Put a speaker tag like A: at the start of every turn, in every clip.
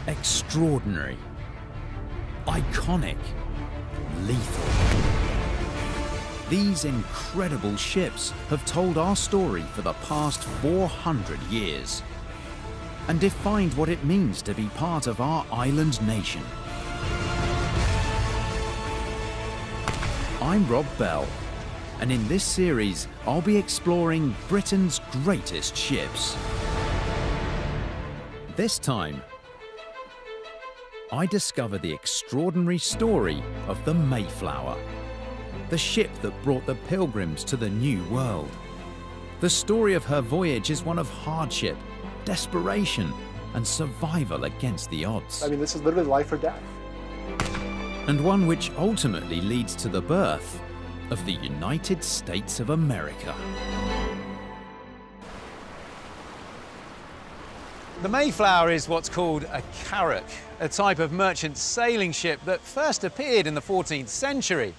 A: Extraordinary, iconic, lethal. These incredible ships have told our story for the past 400 years and defined what it means to be part of our island nation. I'm Rob Bell, and in this series, I'll be exploring Britain's greatest ships. This time, I discover the extraordinary story of the Mayflower, the ship that brought the Pilgrims to the New World. The story of her voyage is one of hardship, desperation, and survival against the odds.
B: I mean, this is literally life or death.
A: And one which ultimately leads to the birth of the United States of America.
C: The Mayflower is what's called a carrack, a type of merchant sailing ship that first appeared in the 14th century.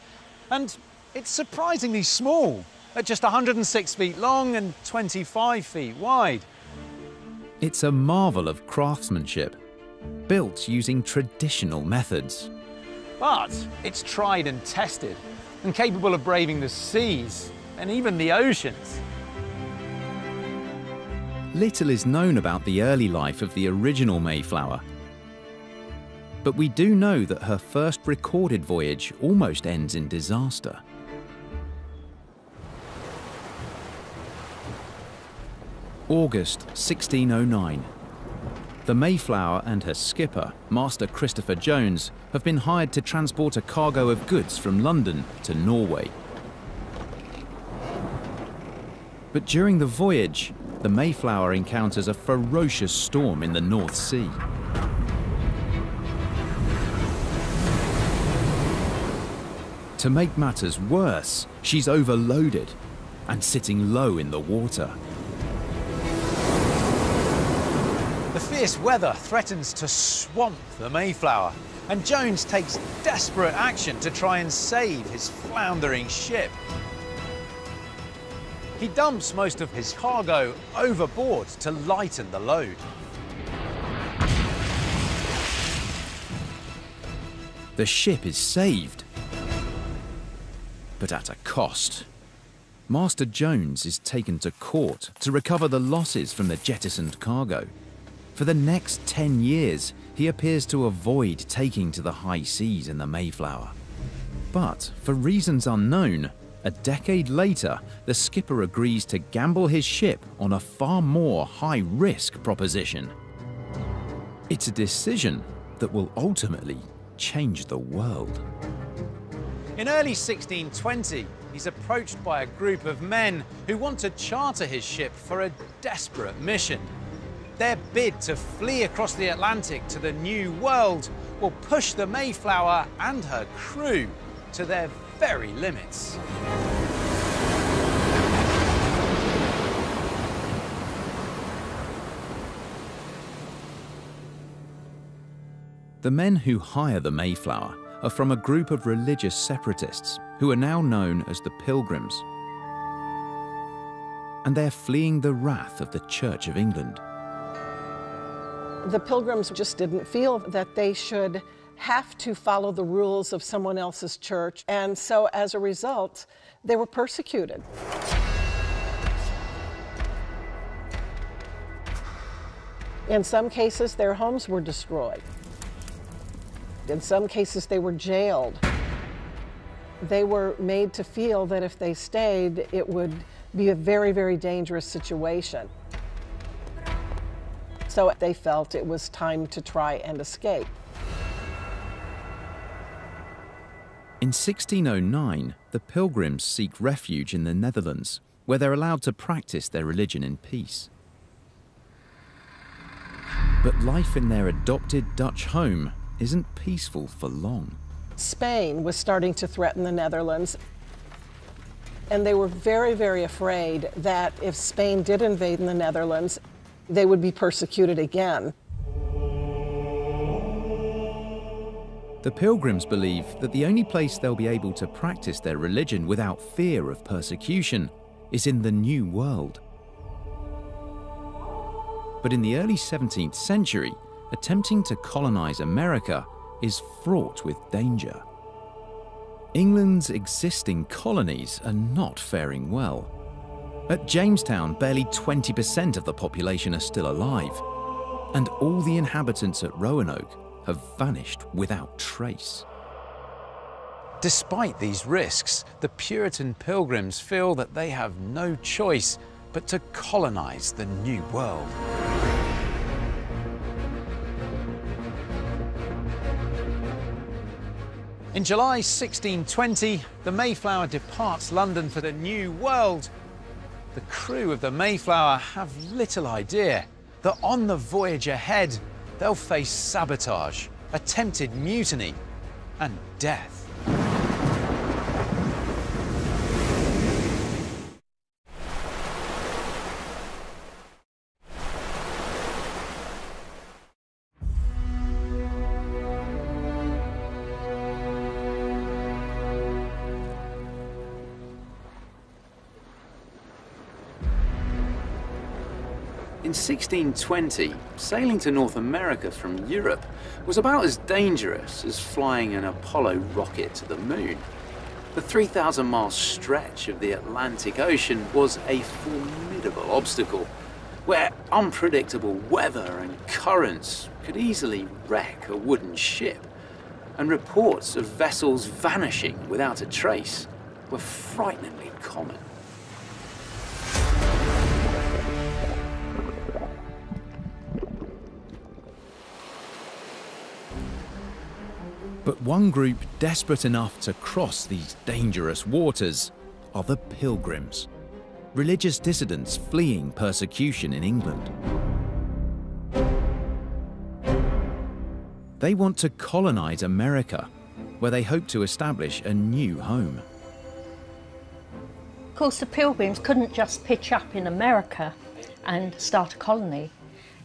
C: And it's surprisingly small, at just 106 feet long and 25 feet wide.
A: It's a marvel of craftsmanship, built using traditional methods.
C: But it's tried and tested, and capable of braving the seas and even the oceans.
A: Little is known about the early life of the original Mayflower, but we do know that her first recorded voyage almost ends in disaster. August 1609. The Mayflower and her skipper, Master Christopher Jones, have been hired to transport a cargo of goods from London to Norway. But during the voyage, the Mayflower encounters a ferocious storm in the North Sea. To make matters worse, she's overloaded and sitting low in the water.
C: The fierce weather threatens to swamp the Mayflower, and Jones takes desperate action to try and save his floundering ship. He dumps most of his cargo overboard to lighten the load.
A: The ship is saved, but at a cost. Master Jones is taken to court to recover the losses from the jettisoned cargo. For the next 10 years, he appears to avoid taking to the high seas in the Mayflower. But for reasons unknown, a decade later, the skipper agrees to gamble his ship on a far more high-risk proposition. It's a decision that will ultimately change the world.
C: In early 1620, he's approached by a group of men who want to charter his ship for a desperate mission. Their bid to flee across the Atlantic to the New World will push the Mayflower and her crew to their very limits.
A: The men who hire the Mayflower are from a group of religious separatists who are now known as the Pilgrims. And they're fleeing the wrath of the Church of England.
D: The Pilgrims just didn't feel that they should have to follow the rules of someone else's church, and so as a result, they were persecuted. In some cases, their homes were destroyed. In some cases, they were jailed. They were made to feel that if they stayed, it would be a very, very dangerous situation. So they felt it was time to try and escape.
A: In 1609, the Pilgrims seek refuge in the Netherlands, where they're allowed to practice their religion in peace. But life in their adopted Dutch home isn't peaceful for long.
D: Spain was starting to threaten the Netherlands, and they were very, very afraid that if Spain did invade in the Netherlands, they would be persecuted again.
A: The Pilgrims believe that the only place they'll be able to practice their religion without fear of persecution is in the New World. But in the early 17th century, attempting to colonize America is fraught with danger. England's existing colonies are not faring well. At Jamestown, barely 20% of the population are still alive, and all the inhabitants at Roanoke have vanished without trace.
C: Despite these risks, the Puritan Pilgrims feel that they have no choice but to colonize the New World. In July 1620, the Mayflower departs London for the New World. The crew of the Mayflower have little idea that on the voyage ahead, they'll face sabotage, attempted mutiny, and death. In 1620, sailing to North America from Europe was about as dangerous as flying an Apollo rocket to the moon. The 3,000-mile stretch of the Atlantic Ocean was a formidable obstacle, where unpredictable weather and currents could easily wreck a wooden ship, and reports of vessels vanishing without a trace were frighteningly common.
A: But one group desperate enough to cross these dangerous waters are the Pilgrims, religious dissidents fleeing persecution in England. They want to colonize America, where they hope to establish a new home.
B: Of course, the Pilgrims couldn't just pitch up in America and start a colony.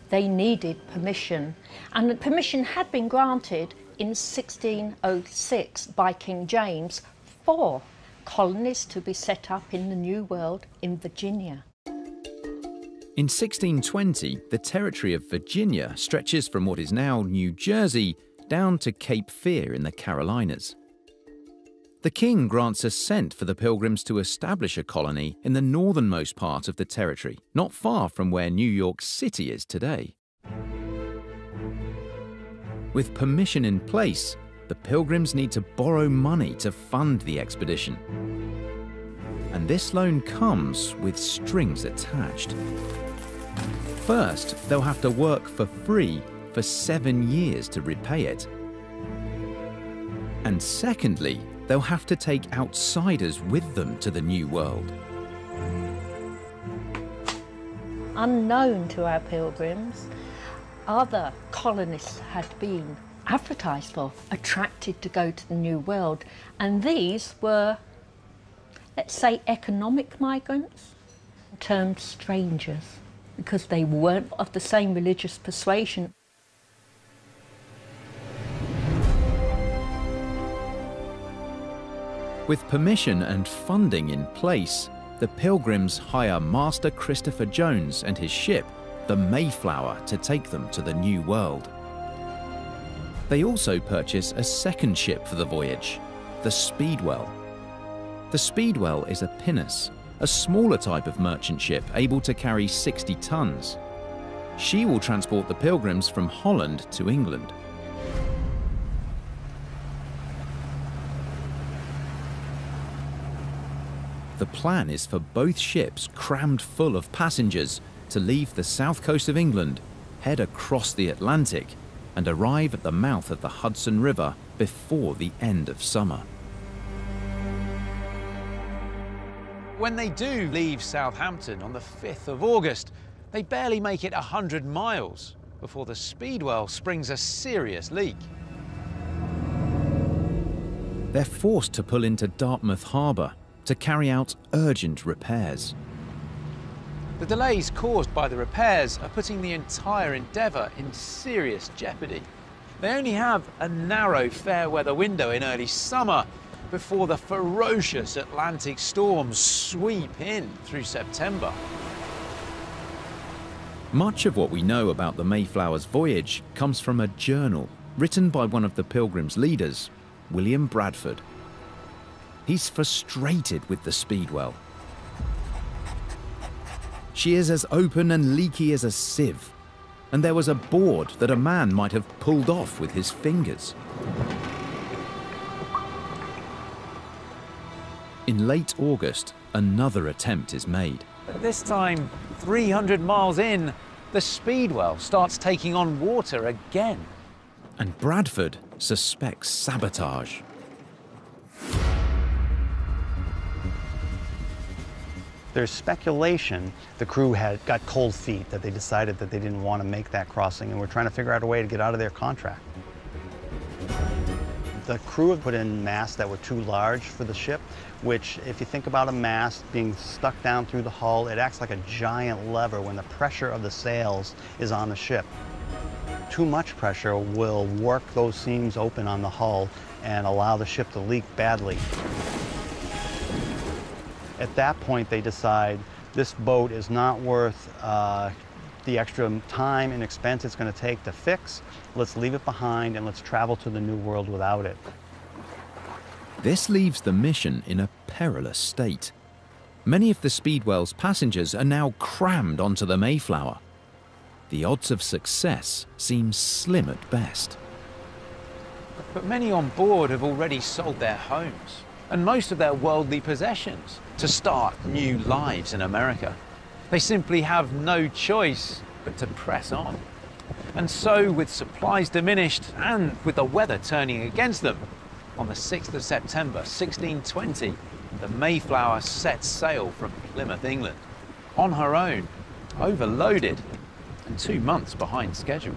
B: They needed permission, and the permission had been granted in 1606 by King James for colonies to be set up in the New World in Virginia.
A: In 1620, the territory of Virginia stretches from what is now New Jersey down to Cape Fear in the Carolinas. The king grants assent for the Pilgrims to establish a colony in the northernmost part of the territory, not far from where New York City is today. With permission in place, the Pilgrims need to borrow money to fund the expedition. And this loan comes with strings attached. First, they'll have to work for free for 7 years to repay it. And secondly, they'll have to take outsiders with them to the New World.
B: Unknown to our Pilgrims, other colonists had been advertised for, attracted to go to the New World, and these were, let's say, economic migrants, termed strangers, because they weren't of the same religious persuasion.
A: With permission and funding in place, the Pilgrims hire Master Christopher Jones and his ship, the Mayflower, to take them to the New World. They also purchase a second ship for the voyage, the Speedwell. The Speedwell is a pinnace, a smaller type of merchant ship able to carry 60 tons. She will transport the Pilgrims from Holland to England. The plan is for both ships crammed full of passengers to leave the south coast of England, head across the Atlantic, and arrive at the mouth of the Hudson River before the end of summer.
C: When they do leave Southampton on the 5th of August, they barely make it 100 miles before the Speedwell springs a serious leak.
A: They're forced to pull into Dartmouth Harbour to carry out urgent repairs.
C: The delays caused by the repairs are putting the entire endeavour in serious jeopardy. They only have a narrow fair weather window in early summer before the ferocious Atlantic storms sweep in through September.
A: Much of what we know about the Mayflower's voyage comes from a journal written by one of the Pilgrim's leaders, William Bradford. He's frustrated with the Speedwell. She is as open and leaky as a sieve, and there was a board that a man might have pulled off with his fingers. In late August, another attempt is made.
C: But this time, 300 miles in, the Speedwell starts taking on water again.
A: And Bradford suspects sabotage.
E: There's speculation the crew had got cold feet, that they decided that they didn't want to make that crossing and were trying to figure out a way to get out of their contract. The crew had put in masts that were too large for the ship, which, if you think about a mast being stuck down through the hull, it acts like a giant lever when the pressure of the sails is on the ship. Too much pressure will work those seams open on the hull and allow the ship to leak badly. At that point, they decide this boat is not worth the extra time and expense it's going to take to fix. Let's leave it behind and let's travel to the New World without it.
A: This leaves the mission in a perilous state. Many of the Speedwell's passengers are now crammed onto the Mayflower. The odds of success seem slim at best.
C: But many on board have already sold their homes and most of their worldly possessions to start new lives in America. They simply have no choice but to press on. And so, with supplies diminished and with the weather turning against them, on the 6th of September 1620, the Mayflower set sail from Plymouth, England, on her own, overloaded and 2 months behind schedule.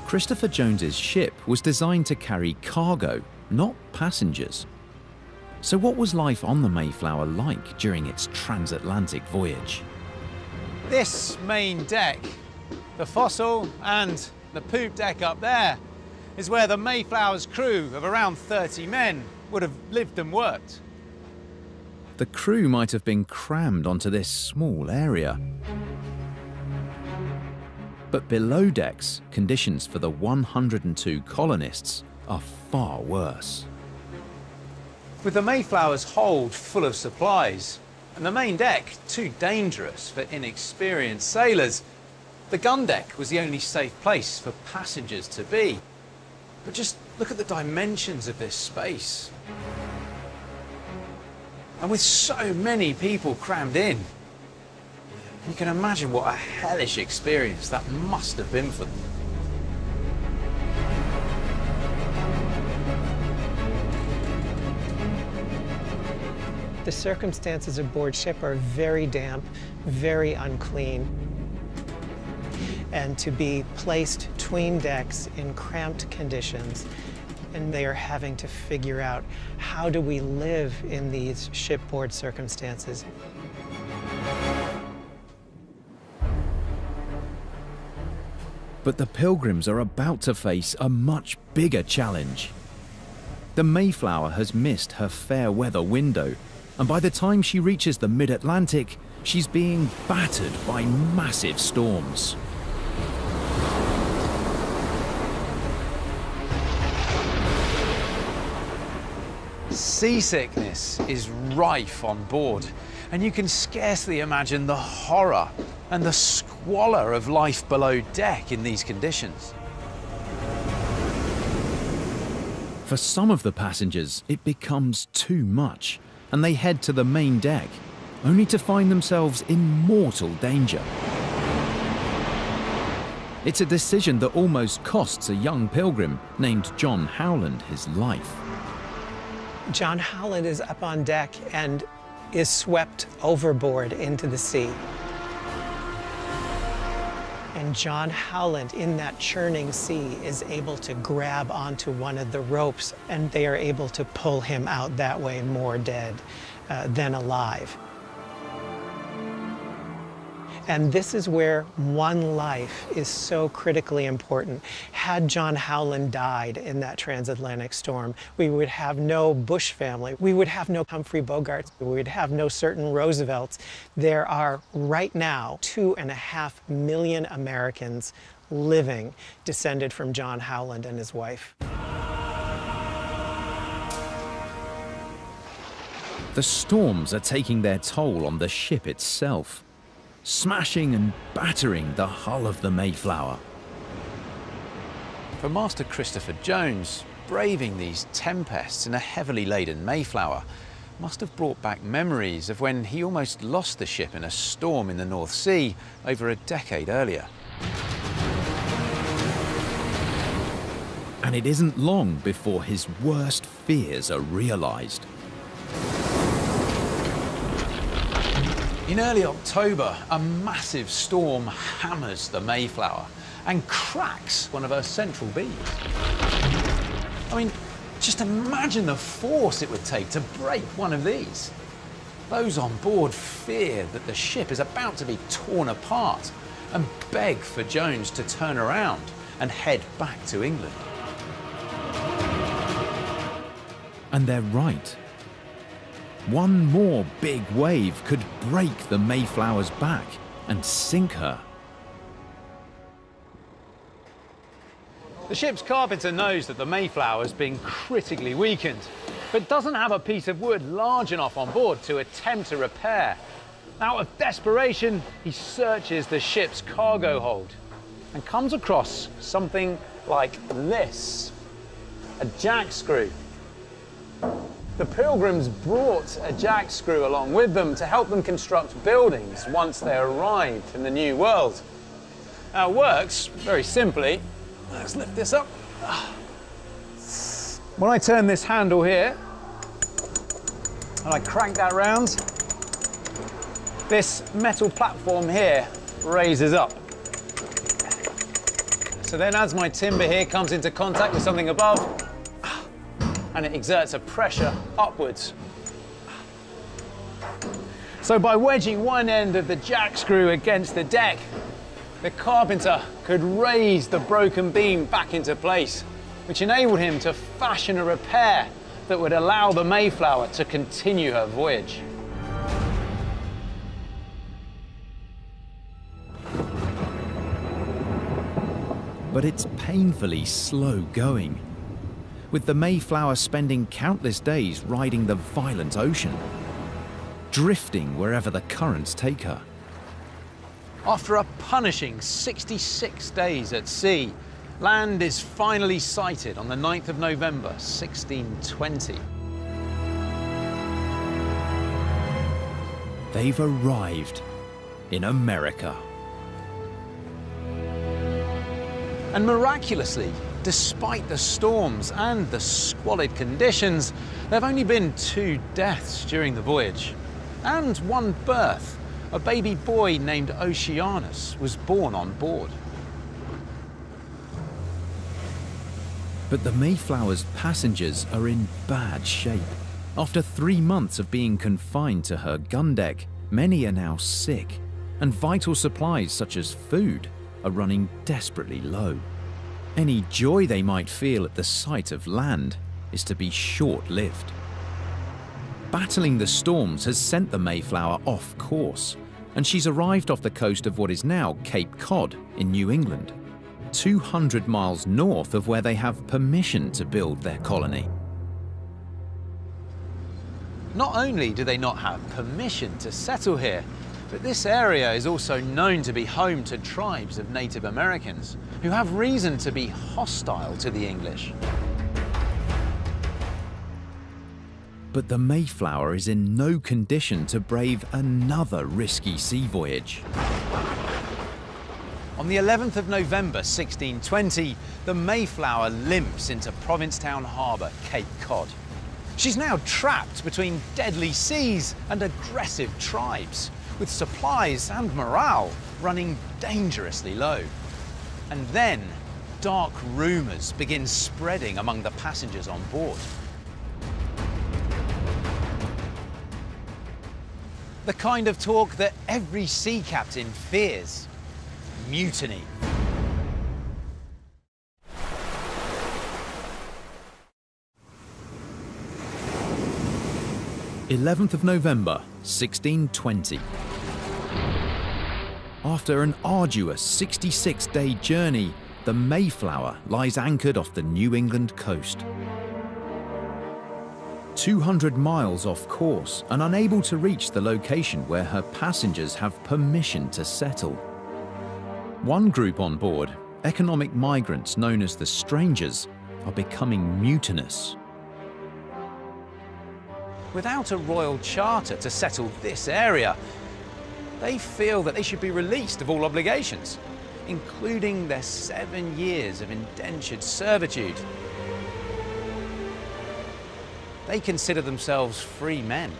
A: Christopher Jones's ship was designed to carry cargo, not passengers. So what was life on the Mayflower like during its transatlantic voyage?
C: This main deck, the forecastle and the poop deck up there, is where the Mayflower's crew of around 30 men would have lived and worked.
A: The crew might have been crammed onto this small area. But below decks, conditions for the 102 colonists are far worse.
C: With the Mayflower's hold full of supplies and the main deck too dangerous for inexperienced sailors, the gun deck was the only safe place for passengers to be. But just look at the dimensions of this space. And with so many people crammed in, you can imagine what a hellish experience that must have been for them.
F: The circumstances aboard ship are very damp, very unclean. And to be placed between decks in cramped conditions, and they are having to figure out, how do we live in these shipboard circumstances?
A: But the Pilgrims are about to face a much bigger challenge. The Mayflower has missed her fair weather window, and by the time she reaches the mid-Atlantic, she's being battered by massive storms.
C: Seasickness is rife on board, and you can scarcely imagine the horror and the squalor of life below deck in these conditions.
A: For some of the passengers, it becomes too much, and they head to the main deck, only to find themselves in mortal danger. It's a decision that almost costs a young pilgrim named John Howland his life.
F: John Howland is up on deck and is swept overboard into the sea. And John Howland, in that churning sea, is able to grab onto one of the ropes, and they are able to pull him out that way, more dead than alive. And this is where one life is so critically important. Had John Howland died in that transatlantic storm, we would have no Bush family. We would have no Humphrey Bogarts. We would have no certain Roosevelts. There are right now 2.5 million Americans living descended from John Howland and his wife.
A: The storms are taking their toll on the ship itself, smashing and battering the hull of the Mayflower.
C: For Master Christopher Jones, braving these tempests in a heavily laden Mayflower must have brought back memories of when he almost lost the ship in a storm in the North Sea over a decade earlier.
A: And it isn't long before his worst fears are realised.
C: In early October, a massive storm hammers the Mayflower and cracks one of her central beams. I mean, just imagine the force it would take to break one of these. Those on board fear that the ship is about to be torn apart and beg for Jones to turn around and head back to England.
A: And they're right. One more big wave could break the Mayflower's back and sink her.
C: The ship's carpenter knows that the Mayflower's been critically weakened, but doesn't have a piece of wood large enough on board to attempt a repair. Out of desperation, he searches the ship's cargo hold and comes across something like this, a jack screw. The Pilgrims brought a jack screw along with them to help them construct buildings once they arrived in the New World. Now it works very simply. Let's lift this up. When I turn this handle here and I crank that round, this metal platform here raises up. So then as my timber here comes into contact with something above, and it exerts a pressure upwards. So by wedging one end of the jack screw against the deck, the carpenter could raise the broken beam back into place, which enabled him to fashion a repair that would allow the Mayflower to continue her voyage.
A: But it's painfully slow going, with the Mayflower spending countless days riding the violent ocean, drifting wherever the currents take her.
C: After a punishing 66 days at sea, land is finally sighted on the 9th of November, 1620.
A: They've arrived in America.
C: And miraculously, despite the storms and the squalid conditions, there have only been 2 deaths during the voyage, and 1 birth. A baby boy named Oceanus was born on board.
A: But the Mayflower's passengers are in bad shape. After 3 months of being confined to her gun deck, many are now sick, and vital supplies such as food are running desperately low. Any joy they might feel at the sight of land is to be short-lived. Battling the storms has sent the Mayflower off course, and she's arrived off the coast of what is now Cape Cod in New England, 200 miles north of where they have permission to build their colony.
C: Not only do they not have permission to settle here, but this area is also known to be home to tribes of Native Americans who have reason to be hostile to the English.
A: But the Mayflower is in no condition to brave another risky sea voyage.
C: On the 11th of November 1620, the Mayflower limps into Provincetown Harbour, Cape Cod. She's now trapped between deadly seas and aggressive tribes, with supplies and morale running dangerously low. And then, dark rumours begin spreading among the passengers on board. The kind of talk that every sea captain fears. Mutiny.
A: November 1620. After an arduous 66-day journey, the Mayflower lies anchored off the New England coast. 200 miles off course and unable to reach the location where her passengers have permission to settle. One group on board, economic migrants known as the Strangers, are becoming mutinous.
C: Without a royal charter to settle this area, they feel that they should be released of all obligations, including their 7 years of indentured servitude. They consider themselves free men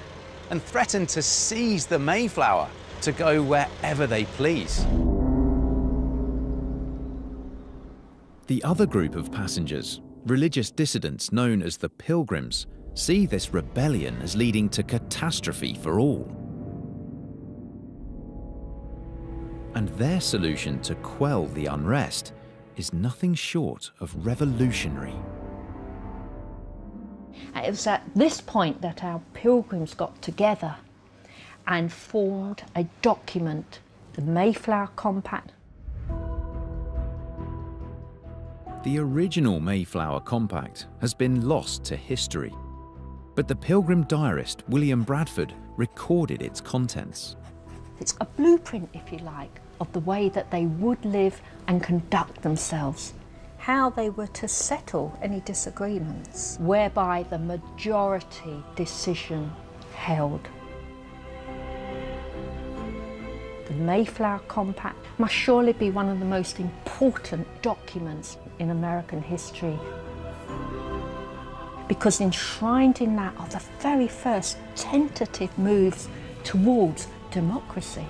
C: and threaten to seize the Mayflower to go wherever they please.
A: The other group of passengers, religious dissidents known as the Pilgrims, see this rebellion as leading to catastrophe for all. And their solution to quell the unrest is nothing short of revolutionary.
B: It was at this point that our pilgrims got together and formed a document, the Mayflower Compact.
A: The original Mayflower Compact has been lost to history, but the Pilgrim diarist William Bradford recorded its contents.
B: It's a blueprint, if you like, of the way that they would live and conduct themselves, how they were to settle any disagreements, whereby the majority decision held. The Mayflower Compact must surely be one of the most important documents in American history, because enshrined in that are the very first tentative moves towards democracy.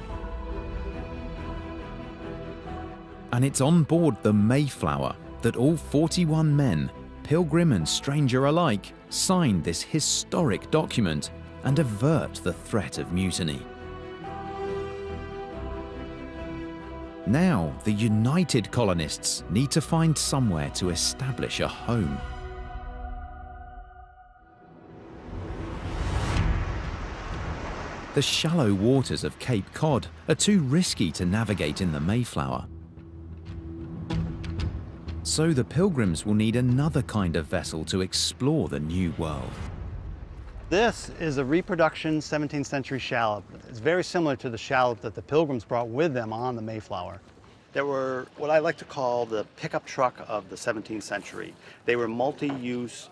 A: And it's on board the Mayflower that all 41 men, Pilgrim and stranger alike, signed this historic document and avert the threat of mutiny. Now, the united colonists need to find somewhere to establish a home. The shallow waters of Cape Cod are too risky to navigate in the Mayflower. So the Pilgrims will need another kind of vessel to explore the New World.
E: This is a reproduction 17th century shallop. It's very similar to the shallop that the Pilgrims brought with them on the Mayflower. They were what I like to call the pickup truck of the 17th century. They were multi-use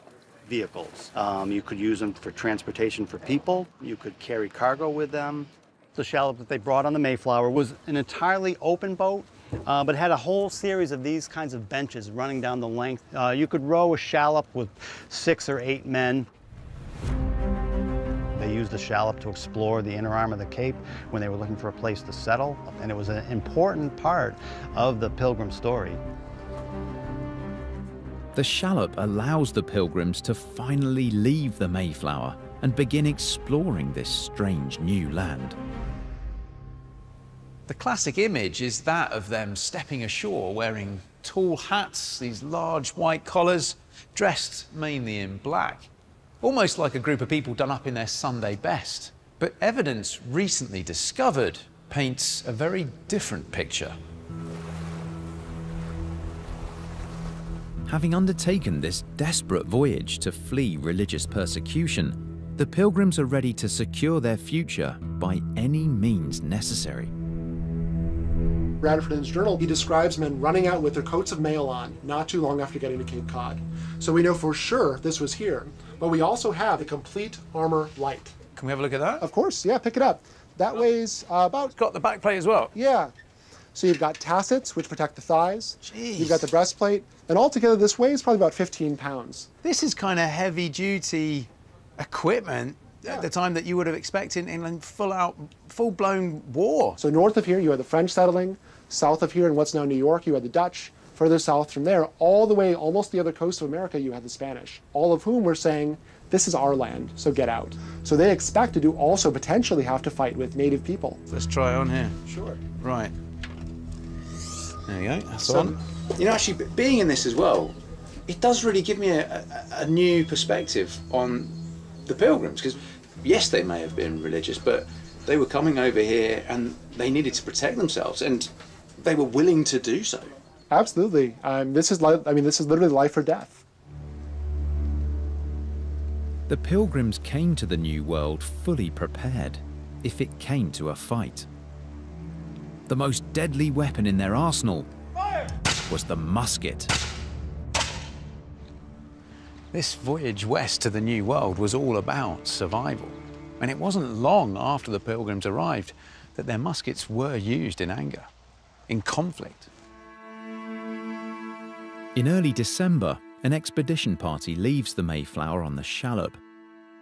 E: vehicles. You could use them for transportation for people. You could carry cargo with them. The shallop that they brought on the Mayflower was an entirely open boat, but had a whole series of these kinds of benches running down the length. You could row a shallop with 6 or 8 men. They used the shallop to explore the inner arm of the Cape when they were looking for a place to settle, and it was an important part of the Pilgrim story.
A: The shallop allows the Pilgrims to finally leave the Mayflower and begin exploring this strange new land.
C: The classic image is that of them stepping ashore wearing tall hats, these large white collars, dressed mainly in black. Almost like a group of people done up in their Sunday best. But evidence recently discovered paints a very different picture.
A: Having undertaken this desperate voyage to flee religious persecution, the Pilgrims are ready to secure their future by any means necessary.
G: Bradford in his journal, he describes men running out with their coats of mail on not too long after getting to Cape Cod. So we know for sure this was here, but we also have the complete armor light.
C: Can we have a look at that?
G: Of course, yeah, pick it up. That weighs about...
C: It's got the back plate as well.
G: Yeah. So you've got tassets, which protect the thighs.
C: Jeez.
G: You've got the breastplate, and altogether this weighs probably about 15 pounds.
C: This is kind of heavy-duty equipment at the time that you would have expected in full-blown war.
G: So north of here, you had the French settling. South of here, in what's now New York, you had the Dutch. Further south from there, all the way almost the other coast of America, you had the Spanish, all of whom were saying, this is our land, so get out. So they expected to also potentially have to fight with native people.
C: Let's try it on here.
G: Sure.
C: Right. There you go, that's
H: So,
C: on.
H: you know, actually, being in this as well, it does really give me a new perspective on the Pilgrims, because yes, they may have been religious, but they were coming over here and they needed to protect themselves, and they were willing to do so.
G: Absolutely. This is literally life or death.
A: The Pilgrims came to the New World fully prepared if it came to a fight. The most deadly weapon in their arsenal was the musket.
C: This voyage west to the New World was all about survival. And it wasn't long after the Pilgrims arrived that their muskets were used in anger, in conflict.
A: In early December, an expedition party leaves the Mayflower on the Shallop,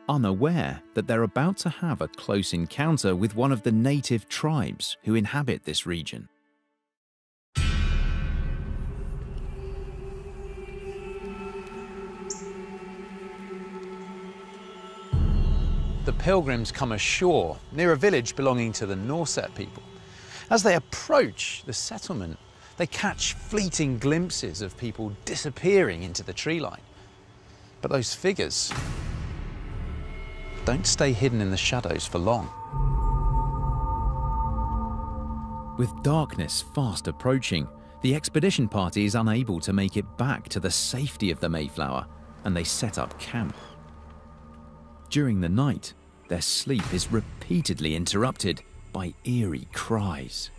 A: unaware that they're about to have a close encounter with one of the native tribes who inhabit this region.
C: The Pilgrims come ashore near a village belonging to the Nauset people. As they approach the settlement, they catch fleeting glimpses of people disappearing into the tree line. But those figures don't stay hidden in the shadows for long.
A: With darkness fast approaching, the expedition party is unable to make it back to the safety of the Mayflower, and they set up camp. During the night, their sleep is repeatedly interrupted by eerie cries.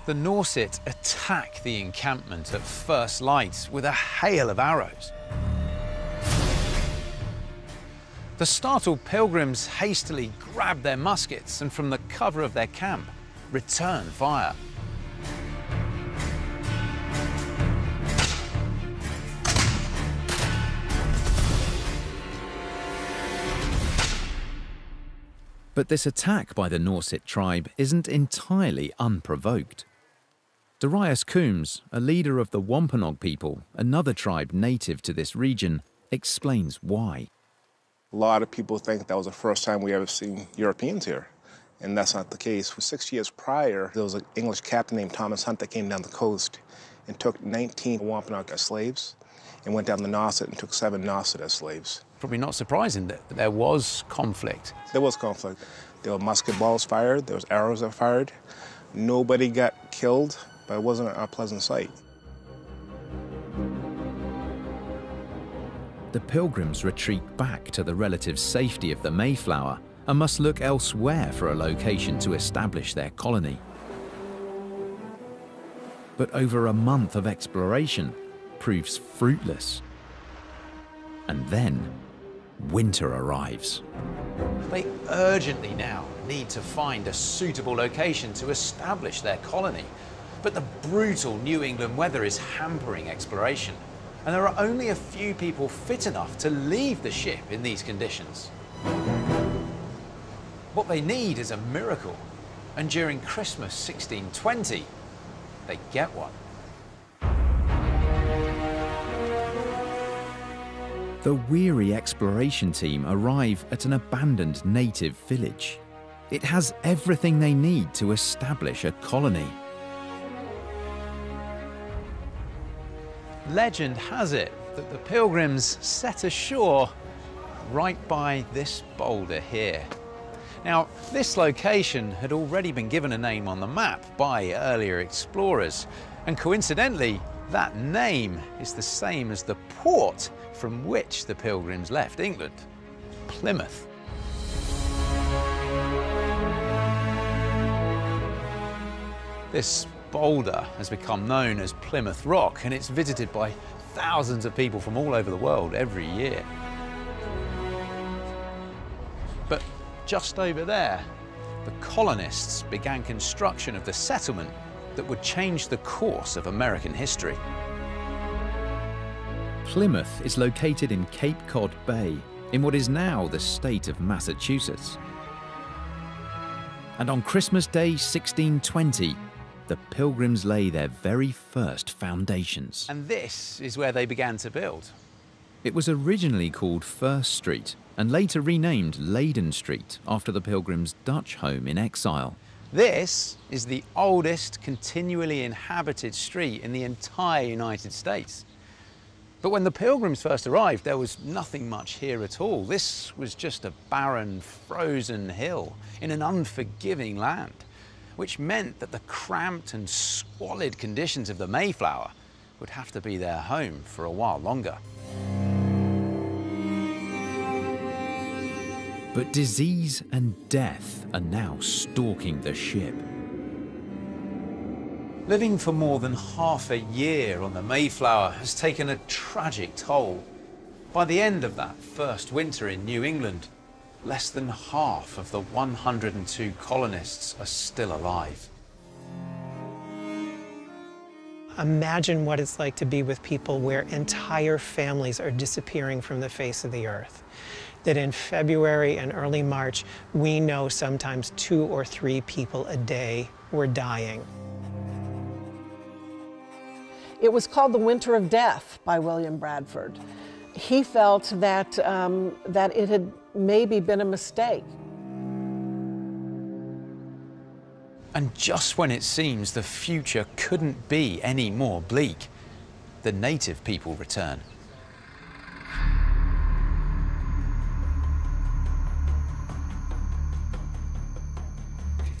C: The Nauset attack the encampment at first light with a hail of arrows. The startled Pilgrims hastily grab their muskets and from the cover of their camp, return fire.
A: But this attack by the Nauset tribe isn't entirely unprovoked. Darius Coombs, a leader of the Wampanoag people, another tribe native to this region, explains why.
I: A lot of people think that was the first time we ever seen Europeans here, and that's not the case. For 6 years prior, there was an English captain named Thomas Hunt that came down the coast and took 19 Wampanoag as slaves and went down the Nauset and took 7 Nauset as slaves.
C: Probably not surprising that there was conflict.
I: There was conflict. There were musket balls fired, there was arrows that fired. Nobody got killed, but it wasn't a pleasant sight.
A: The Pilgrims retreat back to the relative safety of the Mayflower and must look elsewhere for a location to establish their colony. But over a month of exploration proves fruitless. And then, winter arrives.
C: They urgently now need to find a suitable location to establish their colony. But the brutal New England weather is hampering exploration, and there are only a few people fit enough to leave the ship in these conditions. What they need is a miracle, and during Christmas 1620, they get one.
A: The weary exploration team arrive at an abandoned native village. It has everything they need to establish a colony.
C: Legend has it that the Pilgrims set ashore right by this boulder here. Now, this location had already been given a name on the map by earlier explorers, and coincidentally, that name is the same as the port from which the Pilgrims left England, Plymouth. This boulder has become known as Plymouth Rock, and it's visited by thousands of people from all over the world every year. But just over there, the colonists began construction of the settlement that would change the course of American history.
A: Plymouth is located in Cape Cod Bay, in what is now the state of Massachusetts. And on Christmas Day 1620, the Pilgrims lay their very first foundations.
C: And this is where they began to build.
A: It was originally called First Street and later renamed Leyden Street after the Pilgrims' Dutch home in exile.
C: This is the oldest continually inhabited street in the entire United States. But when the Pilgrims first arrived, there was nothing much here at all. This was just a barren, frozen hill in an unforgiving land, which meant that the cramped and squalid conditions of the Mayflower would have to be their home for a while longer.
A: But disease and death are now stalking the ship.
C: Living for more than half a year on the Mayflower has taken a tragic toll. By the end of that first winter in New England, less than half of the 102 colonists are still alive.
F: Imagine what it's like to be with people where entire families are disappearing from the face of the earth. That in February and early March, we know sometimes 2 or 3 people a day were dying.
D: It was called The Winter of Death by William Bradford. He felt that, that it had maybe been a mistake.
C: And just when it seems the future couldn't be any more bleak, the native people return.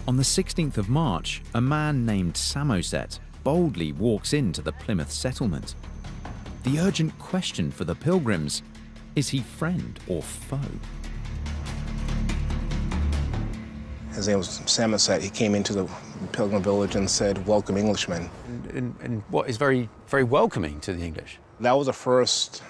A: On the 16th of March, a man named Samoset boldly walks into the Plymouth settlement. The urgent question for the Pilgrims, is he friend or foe?
I: His name was Samoset. He came into the Pilgrim village and said, "Welcome, Englishmen."
C: And what is very, very welcoming to the English.
I: That was the first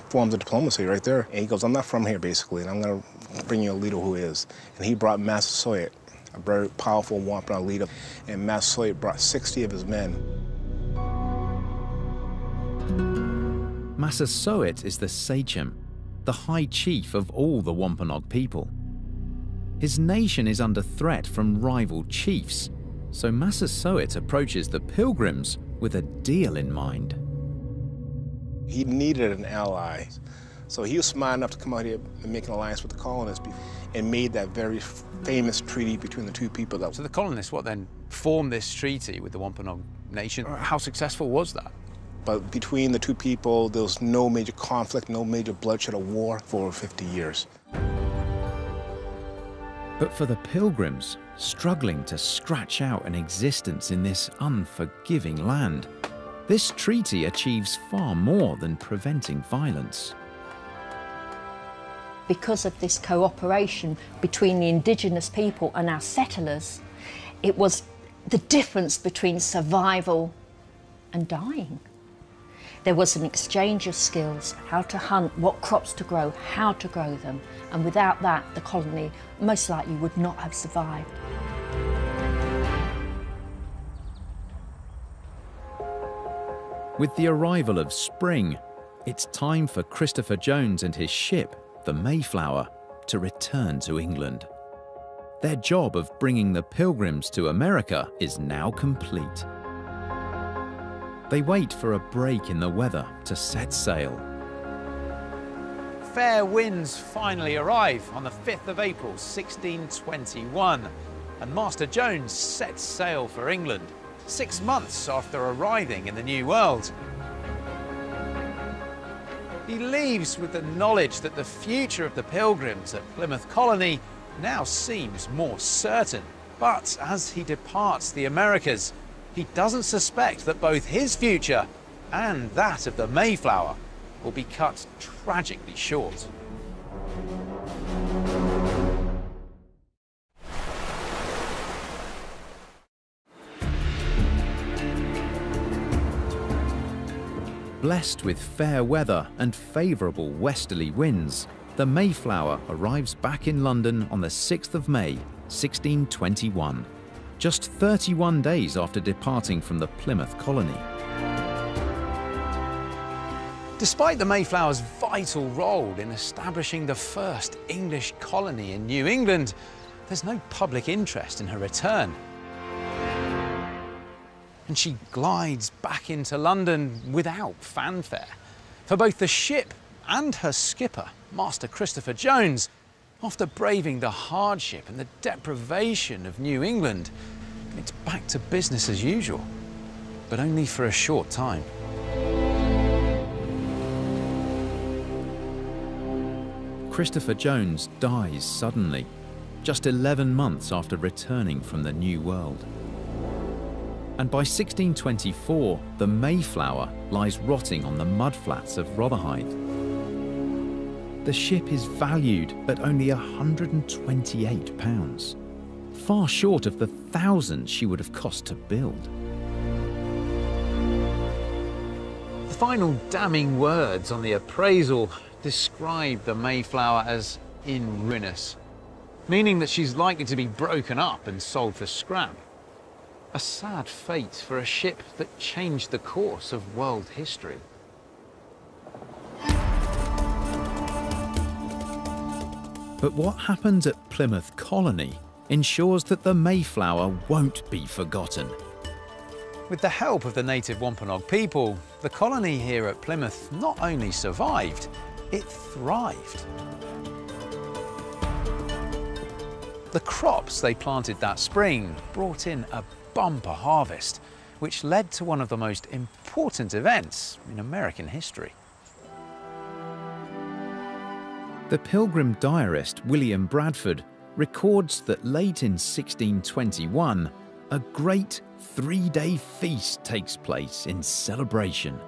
I: forms of diplomacy right there. And he goes, "I'm not from here, basically, and I'm going to bring you a leader who is." And he brought Massasoit, a very powerful Wampanoag leader, and Massasoit brought 60 of his men.
A: Massasoit is the sachem, the high chief of all the Wampanoag people. His nation is under threat from rival chiefs, so Massasoit approaches the Pilgrims with a deal in mind.
I: He needed an ally, so he was smart enough to come out here and make an alliance with the colonists and made that very famous treaty between the two people.
C: So the colonists, what then, formed this treaty with the Wampanoag nation? How successful was that?
I: But between the two people, there was no major conflict, no major bloodshed or war for over 50 years.
A: But for the Pilgrims, struggling to scratch out an existence in this unforgiving land, this treaty achieves far more than preventing violence.
B: Because of this cooperation between the indigenous people and our settlers, it was the difference between survival and dying. There was an exchange of skills, how to hunt, what crops to grow, how to grow them, and without that, the colony most likely would not have survived.
A: With the arrival of spring, it's time for Christopher Jones and his ship, the Mayflower, to return to England. Their job of bringing the Pilgrims to America is now complete. They wait for a break in the weather to set sail.
C: Fair winds finally arrive on the 5th of April, 1621, and Master Jones sets sail for England, 6 months after arriving in the New World. He leaves with the knowledge that the future of the Pilgrims at Plymouth Colony now seems more certain. But as he departs the Americas, he doesn't suspect that both his future and that of the Mayflower will be cut tragically short.
A: Blessed with fair weather and favourable westerly winds, the Mayflower arrives back in London on the 6th of May, 1621, just 31 days after departing from the Plymouth colony.
C: Despite the Mayflower's vital role in establishing the first English colony in New England, there's no public interest in her return. And she glides back into London without fanfare. For both the ship and her skipper, Master Christopher Jones, after braving the hardship and the deprivation of New England, it's back to business as usual, but only for a short time.
A: Christopher Jones dies suddenly, just 11 months after returning from the New World. And by 1624, the Mayflower lies rotting on the mudflats of Rotherhithe. The ship is valued at only £128, far short of the thousands she would have cost to build.
C: The final damning words on the appraisal describe the Mayflower as in ruinous, meaning that she's likely to be broken up and sold for scrap. A sad fate for a ship that changed the course of world history.
A: But what happened at Plymouth Colony ensures that the Mayflower won't be forgotten.
C: With the help of the native Wampanoag people, the colony here at Plymouth not only survived, it thrived. The crops they planted that spring brought in a bumper harvest, which led to one of the most important events in American history.
A: The Pilgrim diarist William Bradford records that late in 1621, a great 3-day feast takes place in celebration.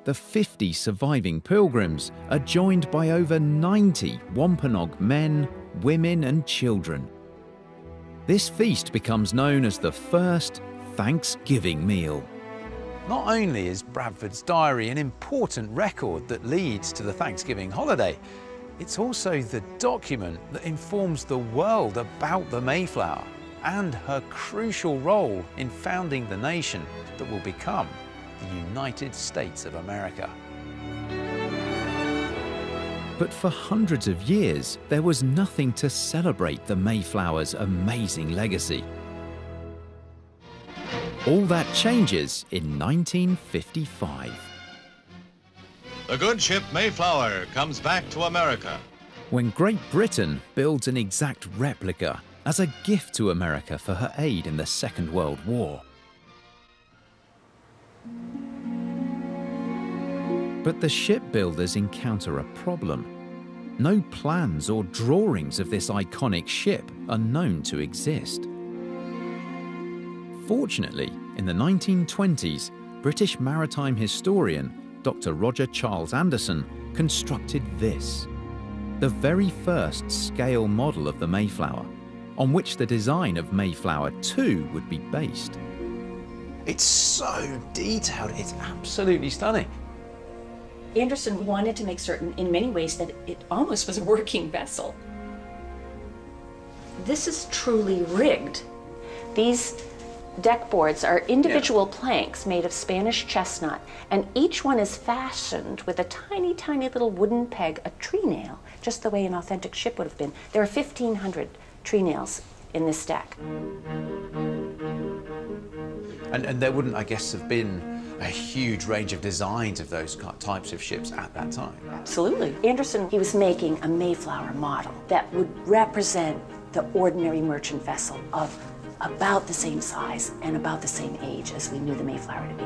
A: The 50 surviving pilgrims are joined by over 90 Wampanoag men, women and children. This feast becomes known as the first Thanksgiving meal.
C: Not only is Bradford's diary an important record that leads to the Thanksgiving holiday, it's also the document that informs the world about the Mayflower and her crucial role in founding the nation that will become the United States of America.
A: But for hundreds of years, there was nothing to celebrate the Mayflower's amazing legacy. All that changes in 1955.
J: The good ship Mayflower comes back to America,
A: When Great Britain builds an exact replica as a gift to America for her aid in the Second World War. But the shipbuilders encounter a problem. No plans or drawings of this iconic ship are known to exist. Fortunately, in the 1920s, British maritime historian Dr. Roger Charles Anderson constructed this, the very first scale model of the Mayflower, on which the design of Mayflower 2 would be based.
C: It's so detailed, it's absolutely stunning.
K: Anderson wanted to make certain, in many ways, that it almost was a working vessel. This is truly rigged. These deck boards are individual planks made of Spanish chestnut, and each one is fashioned with a tiny, tiny little wooden peg, a tree nail, just the way an authentic ship would have been. There are 1,500 tree nails in this deck.
C: And there wouldn't, I guess, have been a huge range of designs of those types of ships at that time.
K: Absolutely. Anderson, he was making a Mayflower model that would represent the ordinary merchant vessel of about the same size and about the same age as we knew the Mayflower to be.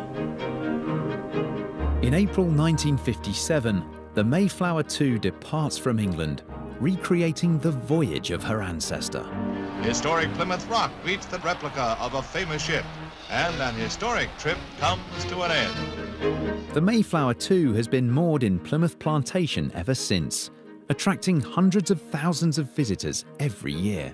A: In April 1957, the Mayflower 2 departs from England, recreating the voyage of her ancestor.
J: historic Plymouth Rock meets the replica of a famous ship, and an historic trip comes to an end.
A: The Mayflower 2 has been moored in Plymouth Plantation ever since, attracting hundreds of thousands of visitors every year.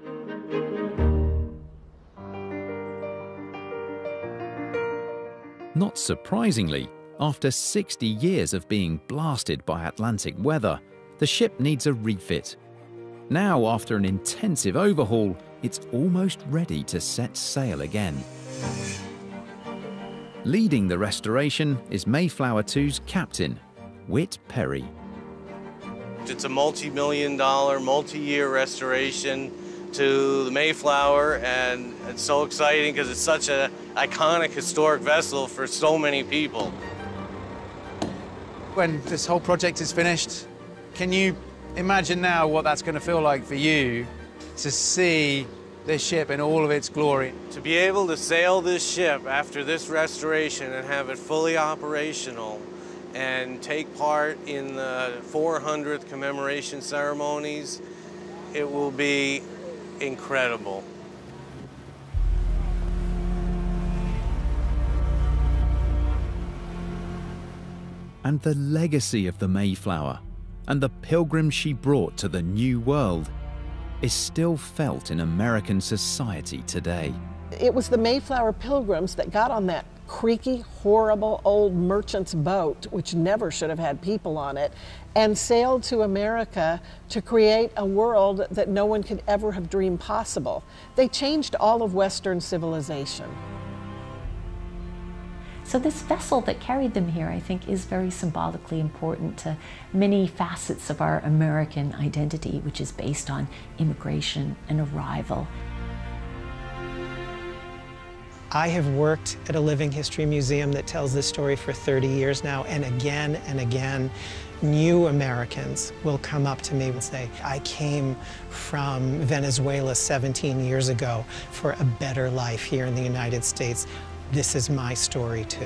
A: Not surprisingly, after 60 years of being blasted by Atlantic weather, the ship needs a refit. Now, after an intensive overhaul, it's almost ready to set sail again. Leading the restoration is Mayflower 2's captain, Whit Perry.
L: It's a multi-million-dollar, multi-year restoration to the Mayflower, and it's so exciting because it's such an iconic historic vessel for so many people.
C: when this whole project is finished? Can you imagine now what that's going to feel like for you to see this ship in all of its glory?
L: To be able to sail this ship after this restoration and have it fully operational and take part in the 400th commemoration ceremonies, it will be incredible.
A: And the legacy of the Mayflower and the pilgrims she brought to the New World is still felt in American society today.
D: It was the Mayflower Pilgrims that got on that creaky, horrible old merchant's boat, which never should have had people on it, and sailed to America to create a world that no one could ever have dreamed possible. They changed all of Western civilization.
K: So this vessel that carried them here, I think, is very symbolically important to many facets of our American identity, which is based on immigration and arrival.
F: I have worked at a living history museum that tells this story for 30 years now, and again, new Americans will come up to me and say, I came from Venezuela 17 years ago for a better life here in the United States. This is my story too.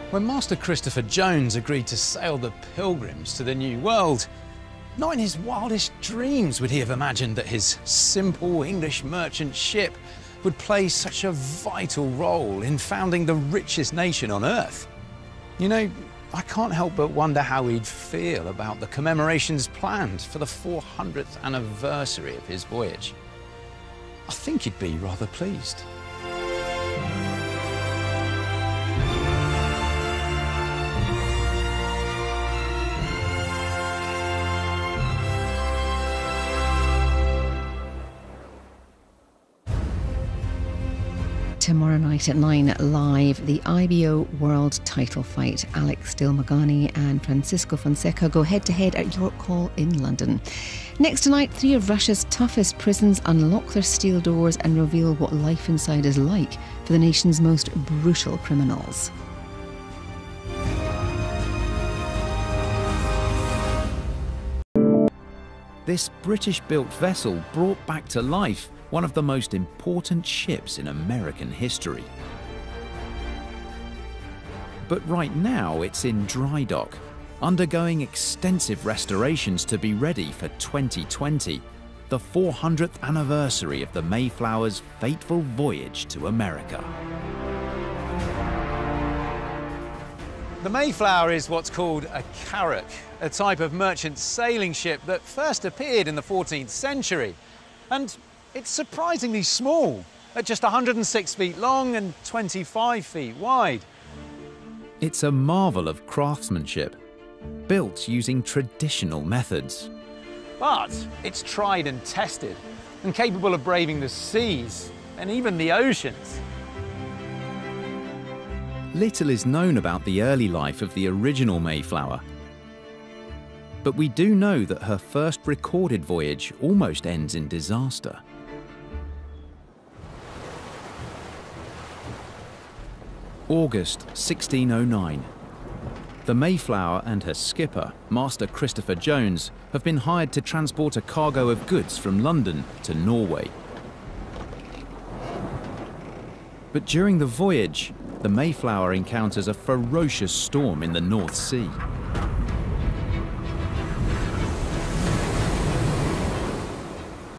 C: When Master Christopher Jones agreed to sail the Pilgrims to the New World, not in his wildest dreams would he have imagined that his simple English merchant ship would play such a vital role in founding the richest nation on Earth. You know, I can't help but wonder how he'd feel about the commemorations planned for the 400th anniversary of his voyage. I think he'd be rather pleased.
M: Tomorrow night at 9 live, the IBO World Title Fight. Alex Dilmagani and Francisco Fonseca go head-to-head at York Hall in London. Next tonight, 3 of Russia's toughest prisons unlock their steel doors and reveal what life inside is like for the nation's most brutal criminals.
A: This British-built vessel brought back to life one of the most important ships in American history. But right now it's in dry dock, undergoing extensive restorations to be ready for 2020, the 400th anniversary of the Mayflower's fateful voyage to America.
C: The Mayflower is what's called a carrack, a type of merchant sailing ship that first appeared in the 14th century. And it's surprisingly small, at just 106 feet long and 25 feet wide.
A: It's a marvel of craftsmanship, built using traditional methods.
C: But it's tried and tested, and capable of braving the seas and even the oceans.
A: Little is known about the early life of the original Mayflower, but we do know that her first recorded voyage almost ends in disaster. August 1609. The Mayflower and her skipper, Master Christopher Jones, have been hired to transport a cargo of goods from London to Norway. But during the voyage, the Mayflower encounters a ferocious storm in the North Sea.